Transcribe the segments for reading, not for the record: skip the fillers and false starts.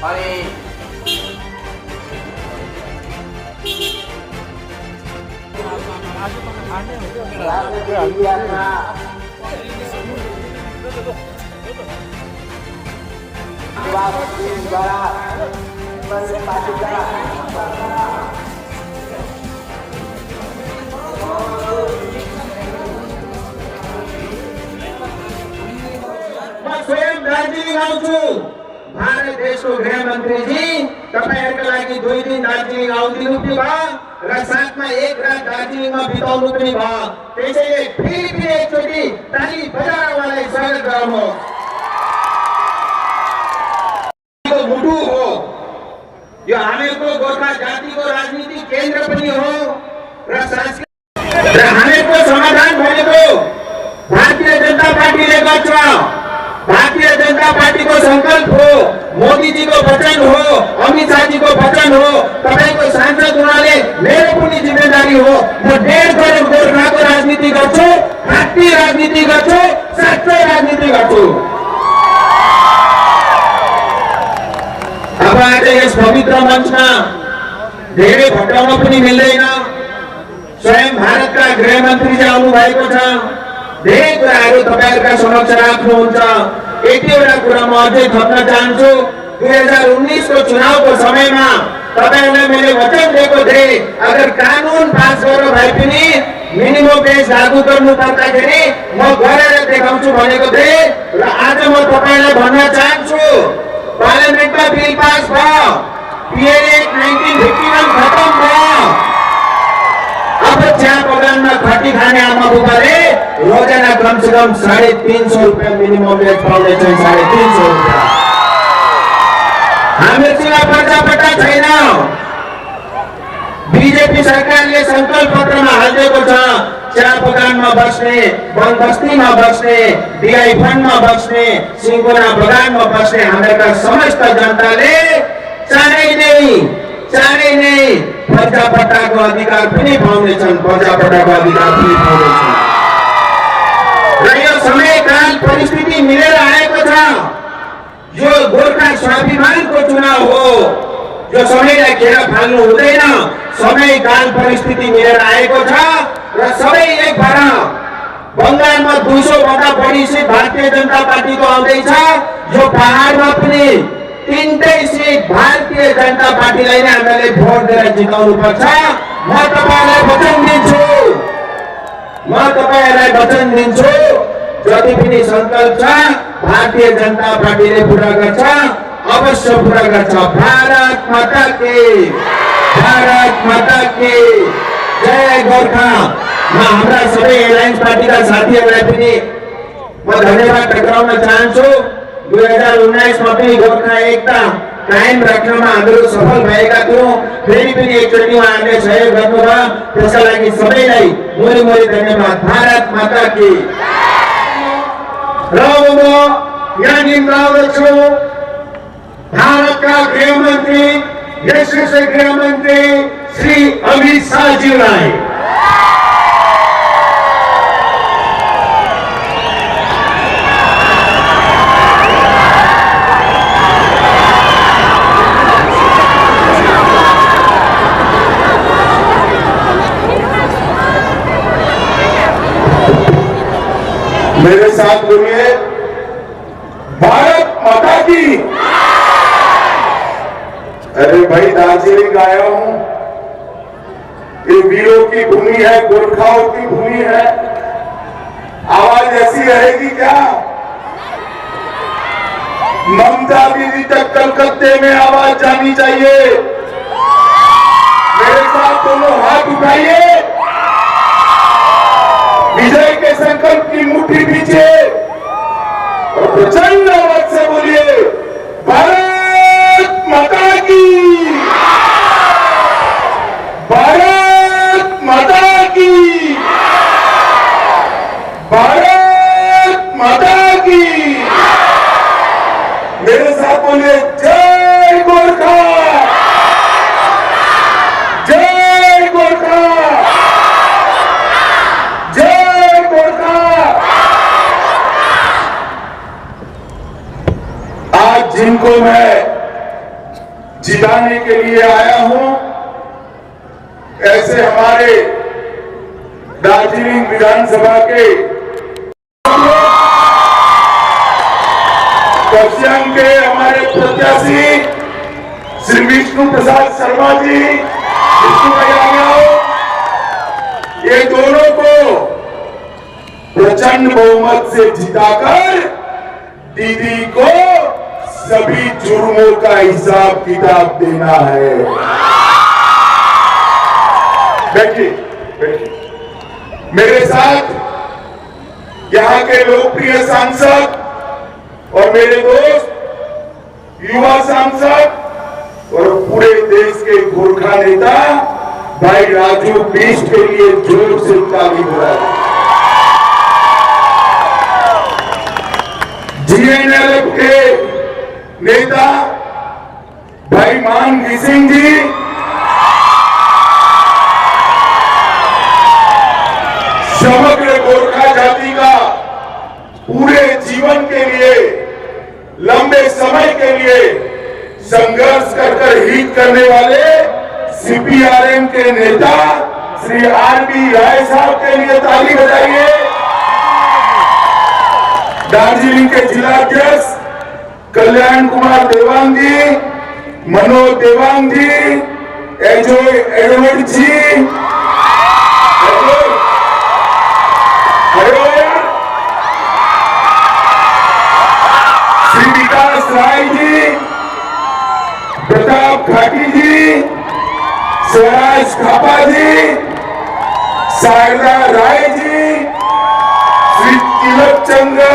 स्वयं दार्जिलिङ आउँछु। भारत देशको गृहमन्त्रीजी तपाईहरुको लागि 2 दिन दार्जिलिङ आउदिनु भयो र साथमा एक रात दार्जिलिङमा बिताउनु पनि भयो। त्यसैले फेरि एकचोटि ताली बजाएर उहाँलाई स्वागत गराउनुहोस्। मुटु हो यो हामीहरूको गोर्खा जातिको राजनीतिक केन्द्र पनि हो र हामीहरूको समाधान भनेको भारतीय जनता पार्टीले गर्छ। भारतीय जनता पार्टी को संकल्प हो, मोदी जी को वचन हो, अमित शाह जी को वचन हो, तपाईको सांसद हुनाले मेरो पनि जिम्मेदारी हो। म 1.5 करोड गोर्खाको राजनीति गर्छु, खाटी राजनीति गर्छु, सच्चै राजनीति गर्छु। अब आज यस पवित्र मञ्चमा धेरै भट्टाउन पनि मिल्दैन। स्वयं भारतका गृहमन्त्री जी आउनु भएको छ। धेरै कुराहरू तपाईहरुका समक्ष राख्नुहुन्छ। एकवटा कुरा म अझै थप्न चाहन्छु। 2019 को चुनावको समयमा तपाईहरुलाई मैले वचन दिएको थिएँ, अगर कानून पास गरेर भए पनि मिनिमम वेज लागू गर्नु पर्दाखेरि म गरेर देखाउँछु भनेको थिएँ र आज म तपाईहरुलाई भन्न चाहन्छु पार्लियामेन्टमा बिल पास भयो, पीएलए 1951 खतम भयो। अब चिया बगानमा खटी खाने आमा बुबाले रोजाना कम से कम 350 रुपियाँ मिनिमम वेज पाउँदैछन्। 350 रुपियाँ। हामीसँग पर्चापट्टा छैन। बीजेपी सरकारले संकल्प पत्रमा हालिदिएको छ चिया बगानमा बस्ने, वन बस्तीमा बस्ने, डीआई फन्डमा बस्ने, सिंगोना बगानमा बस्ने हामीका समस्त जनताले चाँडै नै पर्चापट्टाको अधिकार पनि पाउनेछन्। पर्चापट्टाको अधिकार पनि पाउनेछन्। र यो समयकाल परिस्थिति मिलेर आएको छ। यो गोर्खा स्वाभिमानको चुनाव हो। यो समयलाई खेर फाल्नु हुँदैन। समयकाल परिस्थिति मिलेर आएको छ र सबै एक भएर बंगालमा 200 भन्दा बढी सिट भारतीय जनता पार्टीको आउँदैछ। यो पहाडमा पनि 3टै सिट भारतीय जनता पार्टीलाई नै हामीले भोट दिएर जिताउनु पर्छ। म तपाईहरुलाई वचन दिन्छु जति पनि संकल्प छ भारतीय जनता पार्टीले पूरा गर्छ, अवश्य पूरा गर्छ। भारत माता की जय गोर्खा। म हाम्रा सबै एलायन्स पार्टीका साथीहरुलाई पनि म धन्यवाद टक्राउन चाहन्छु। 2019 मा पनि गोर्खा एकता कायम राख्नमा हामीहरू सफल भएका थियौं। फेरि पनि एकचोटि उहाँहरूले सहयोग गर्नुभयो, त्यसका लागि सबैलाई मोरी धन्यवाद। भारत माता की। र म यहाँ निम्ताउँदछु भारतका गृहमन्त्री, यशस्वी गृहमन्त्री श्री अमित शाह ज्यूलाई। मेरे साथ बोलिए भारत माता की। अरे भाई दार्जिलिंग आया हूं, ये वीरों की भूमि है, गोरखाओं की भूमि है। आवाज ऐसी रहेगी क्या? ममता दीदी तक कलकत्ते में आवाज जानी चाहिए। मेरे साथ दोनों हाथ उठाइए, विजय के संकल्प की मुट्ठी पीछे और प्रचंड आवाज से बोलिए भारत माता की। भारत माता की। भारत माता की। मेरे साथ बोलिए जय गोरखा। जय गोरखा। जिनको मैं जिताने के लिए आया हूं। ऐसे हमारे दार्जिलिंग विधानसभा के पश्चिम के हमारे प्रत्याशी श्री विष्णु प्रसाद शर्मा जी, विष्णु भैया, ये दोनों को प्रचंड बहुमत से जिताकर दीदी को सभी जुर्मों का हिसाब किताब देना है। बैठिए, बैठिए। मेरे साथ यहां के लोकप्रिय सांसद और मेरे दोस्त युवा सांसद और पूरे देश के गोरखा नेता भाई राजू बिष्ट के लिए जोर से ताली बजाएं। जीएनएलएफ के नेता भाई मानवी सिंह जी, समग्र गोरखा जाति का पूरे जीवन के लिए, लंबे समय के लिए संघर्ष कर हित करने वाले सीपीआरएम के नेता श्री आरबी राय साहब के लिए ताली बजाइए। दार्जिलिंग के जिलाध्यक्ष कल्याण कुमार देवांग जी, मनोज देवांग जी, एडवर्ड जी, श्री विकास राय जी, प्रताप घाटी जी, स्वराज खापा जी, शारदा राय जी, श्री तिलक चंद्र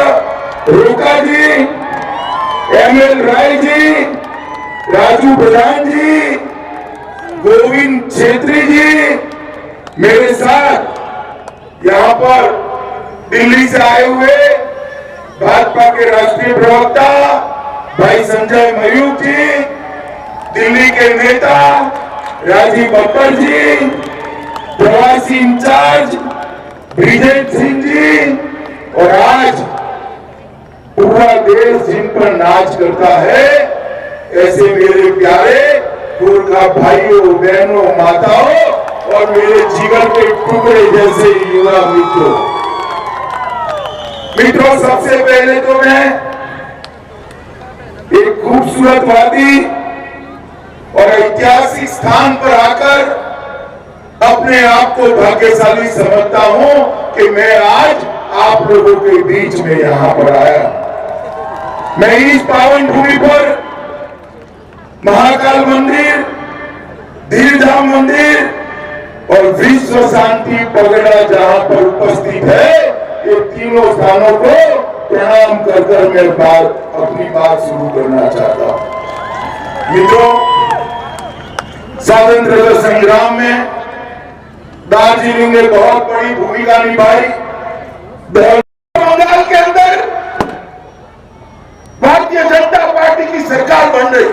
रोका जी, एमएल राय जी, राजू प्रधान जी, गोविंद छेत्री जी, मेरे साथ यहां पर दिल्ली से आए हुए भाजपा के राष्ट्रीय प्रवक्ता भाई संजय मयूख जी, दिल्ली के नेता राजीव बब्बर जी, प्रवासी इंचार्ज ब्रिजेश सिंह जी, और आज पूरा देश जिन पर नाच करता है, ऐसे मेरे प्यारे गोरखा भाइयों, बहनों, माताओं और मेरे जीवन के टुकड़े जैसे युवा मित्रों, सबसे पहले तो मैं एक खूबसूरत वादी और ऐतिहासिक स्थान पर आकर अपने आप को भाग्यशाली समझता हूं कि मैं आज आप लोगों के बीच में यहां पर आया। मैं इस पावन भूमि पर महाकाल मंदिर, धीरधाम मंदिर और विश्व शांति पगड़ा जहां पर उपस्थित है, ये तीनों स्थानों को प्रणाम कर मैं अपनी बात शुरू करना चाहता हूं। मित्रों, स्वातंत्रता संग्राम में दार्जिलिंग ने बहुत बड़ी भूमिका निभाई। बंगाल के अंदर भारतीय जनता पार्टी की सरकार बन रही,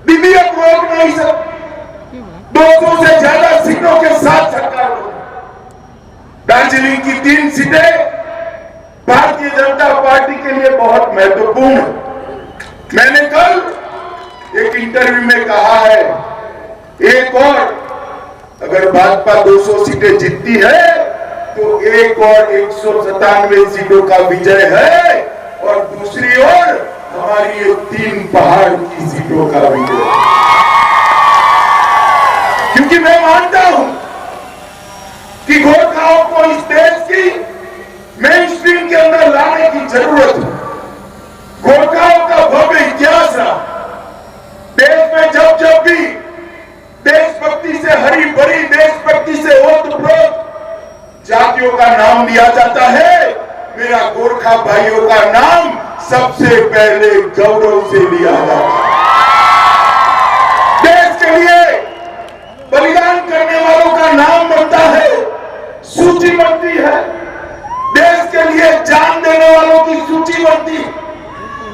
दीदी अब रोक नहीं सकती। 200 से ज्यादा सीटों के साथ सरकार बनी। दार्जिलिंग की 3 सीटें भारतीय जनता पार्टी के लिए बहुत महत्वपूर्ण है। मैंने कल एक इंटरव्यू में कहा है, एक और अगर भाजपा 200 सीटें जीतती है तो एक और 197 सीटों का विजय है, और दूसरी ओर हमारी ये 3 पहाड़ की सीटों का विजय है। क्योंकि मैं मानता हूं कि गोरखाओं को इस देश की मेन स्ट्रीम के अंदर लाने की जरूरत है। गोरखाओं का भव्य इतिहास रहा। देश में जब जब भी देशभक्ति से हरी भरी, देशभक्ति से ओतप्रोत जातियों का नाम लिया जाता है, मेरा गोरखा भाइयों का नाम सबसे पहले गौरव से लिया जाता है। देश के लिए बलिदान करने वालों का नाम बनता है, सूची बनती है। देश के लिए जान देने वालों की सूची बनती है।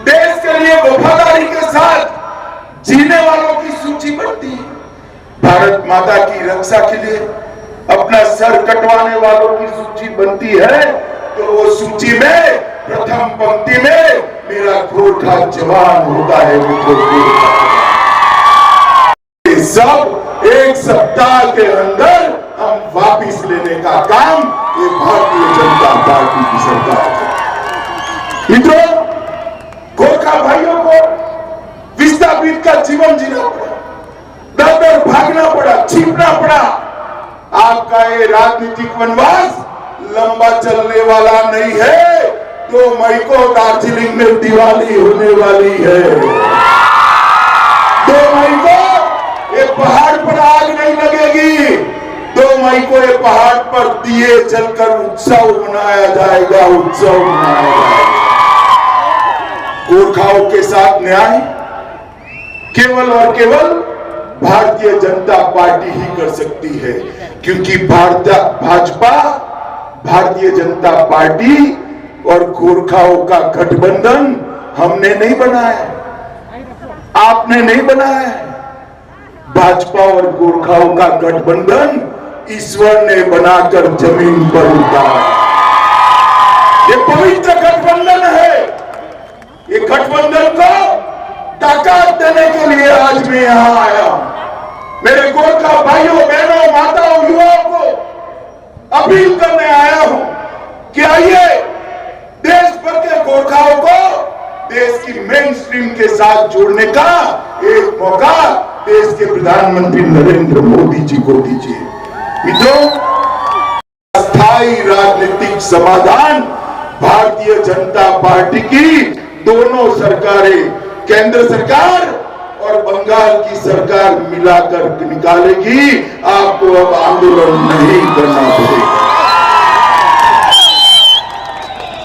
देश के लिए वफादारी के साथ जीने वालों की सूची बनती है। भारत माता की रक्षा के लिए अपना सर कटवाने वालों की सूची बनती है, तो वो सूची में प्रथम पंक्ति में मेरा गोरखा जवान होता है। सब एक सप्ताह के अंदर हम वापिस लेने का काम ये भारतीय जनता पार्टी की सरकार है। मित्रों, गोरखा भाइयों को विस्थापित का जीवन जीना पड़ा, दर दर भागना पड़ा, छिपना पड़ा। आपका ये राजनीतिक वनवास लंबा चलने वाला नहीं है। 2 मई को दार्जिलिंग में दिवाली होने वाली है। 2 मई को ये पहाड़ पर आग नहीं लगेगी। 2 मई को ये पहाड़ पर दिए जलकर उत्सव मनाया जाएगा, उत्सव मनाया जाएगा। गोरखाओं के साथ न्याय केवल और केवल भारतीय जनता पार्टी ही कर सकती है, क्योंकि भाजपा, भारतीय जनता पार्टी और गोरखाओं का गठबंधन हमने नहीं बनाया, आपने नहीं बनाया। भाजपा और गोरखाओं का गठबंधन ईश्वर ने बनाकर जमीन पर उतारा। ये पवित्र गठबंधन है। ये गठबंधन को ताकत देने के लिए आज मैं यहां आया हूं। मेरे गोरखा भाइयों, बहनों, माताओं, युवाओं को अपील करने आया हूं कि आइए, देश भर के गोरखाओं को देश की मेन स्ट्रीम के साथ जोड़ने का एक मौका देश के प्रधानमंत्री नरेंद्र मोदी जी को दीजिए। मित्रों, स्थायी राजनीतिक समाधान भारतीय जनता पार्टी की दोनों सरकारें, केंद्र सरकार और बंगाल की सरकार मिलाकर निकालेगी। आपको अब आंदोलन नहीं करना पड़ेगा।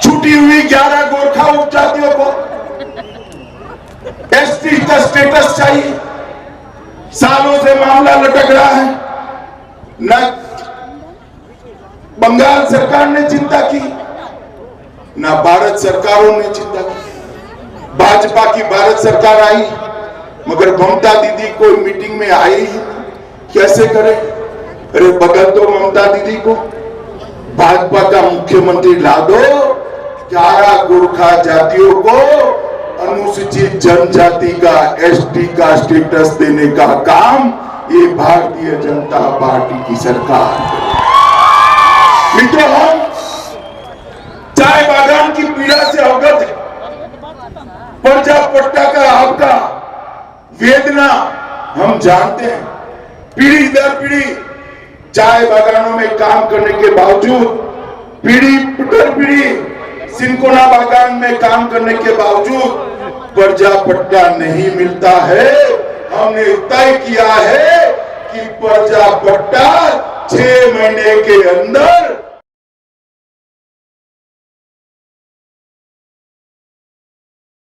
छूटी हुई 11 गोरखा उपजातियों को एसटी का स्टेटस चाहिए। सालों से मामला लटक रहा है। न बंगाल सरकार ने चिंता की, न भारत सरकारों ने चिंता की। भाजपा की भारत सरकार आई, मगर ममता दीदी कोई मीटिंग में आई ही नहीं। कैसे करे? अरे बगल तो ममता दीदी को भाजपा का मुख्यमंत्री ला दो। 11 गोरखा जातियों को अनुसूचित जनजाति का, एसटी का स्टेटस देने का काम ये भारतीय जनता पार्टी की सरकार है। मित्रों, हम चाय बागान की पीड़ा से अवगत है। पर्जा पट्टा का आपका वेदना हम जानते हैं। पीढ़ी दर पीढ़ी चाय बागानों में काम करने के बावजूद, पीढ़ी दर पीढ़ी सिंकोना बागान में काम करने के बावजूद पर्जा पट्टा नहीं मिलता है। हमने तय किया है कि पर्जा पट्टा 6 महीने के अंदर